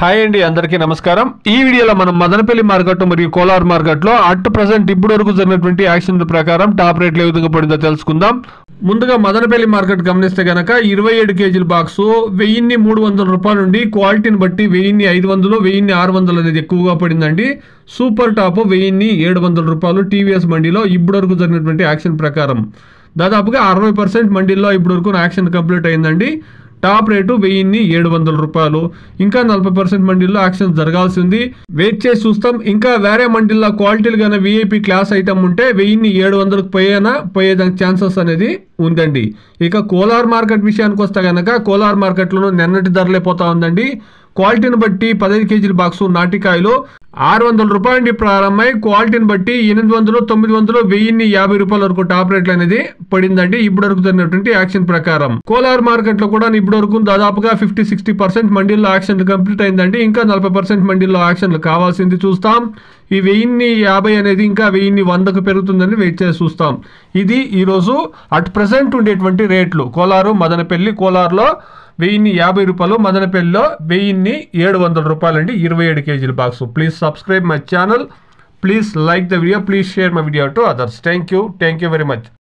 Hi అండి, అందరికీ నమస్కారం. ఈ వీడియోలో మనం మదనపల్లి మార్కెట్ మరియు కోలార్ మార్కెట్ లో అట్ ప్రెసెంట్ ఇప్పుడు వరకు జరిగినటువంటి యాక్షన్ ప్రకారం టాప్ రేట్లు ఏ విధంగా పడిందో తెలుసుకుందాం. ముందుగా మదనపల్లి మార్కెట్ గమనిస్తే గనక 27 కేజీల బాక్స్ 1300 రూపాయల నుండి క్వాలిటీని బట్టి 1500 1600 అనేది ఎక్కువగా పడిందండి. సూపర్ టాప్ 1700 రూపాయలు టీవీఎస్ మండీలో ఇప్పుడు వరకు జరిగినటువంటి యాక్షన్ ప్రకారం దాదాపుగా 60% మండీల్లో ఇప్పుడు వరకు యాక్షన్ కంప్లీట్ అయిందండి. టాప్ రేటు 1700 రూపాయలు. ఇంకా 40% మండీల్లో యాక్షన్ జరగాల్సింది. వెయిట్ చేసి చూస్తాం. ఇంకా వేరే మండీల్లో క్వాలిటీలు కానీ విఐపి క్లాస్ ఐటమ్ ఉంటే 1700కు పోయేదానికి ఛాన్సెస్ అనేది ఉందండి. ఇక కోలార్ మార్కెట్ విషయానికి వస్తే కనుక కోలార్ మార్కెట్లోనూ నిన్నటి ధరలే పోతా ఉందండి. క్వాలిటీని బట్టి 15 కేజీల బాక్సు నాటికాయలు 600 రూపాయల నుండి ప్రారంభమై క్వాలిటీని బట్టి 800, 900, 1050 రూపాయల వరకు టాప్ రేట్లు అనేది పడిందండి ఇప్పుడు వరకు జరిగినటువంటి యాక్షన్ ప్రకారం. కోలార్ మార్కెట్ లో కూడా ఇప్పుడు వరకు దాదాపుగా 50-60% మండీల్లో యాక్షన్ కంప్లీట్ అయిందండి. ఇంకా 40% మండీల్లో యాక్షన్లు కావాల్సింది చూస్తాం. ఈ 1050 అనేది ఇంకా 1100కు పెరుగుతుందని వెయిట్ చేసి చూస్తాం. ఇది ఈరోజు అట్ ప్రెసెంట్ ఉండేటువంటి రేట్లు. కోలారు మదనపల్లి, కోలార్లో 1050 రూపాయలు, మదనపల్లిలో 1700 రూపాయలు అండి 27 కేజీల box. Please subscribe my channel, please like the video, please share my video to others. Thank you very much.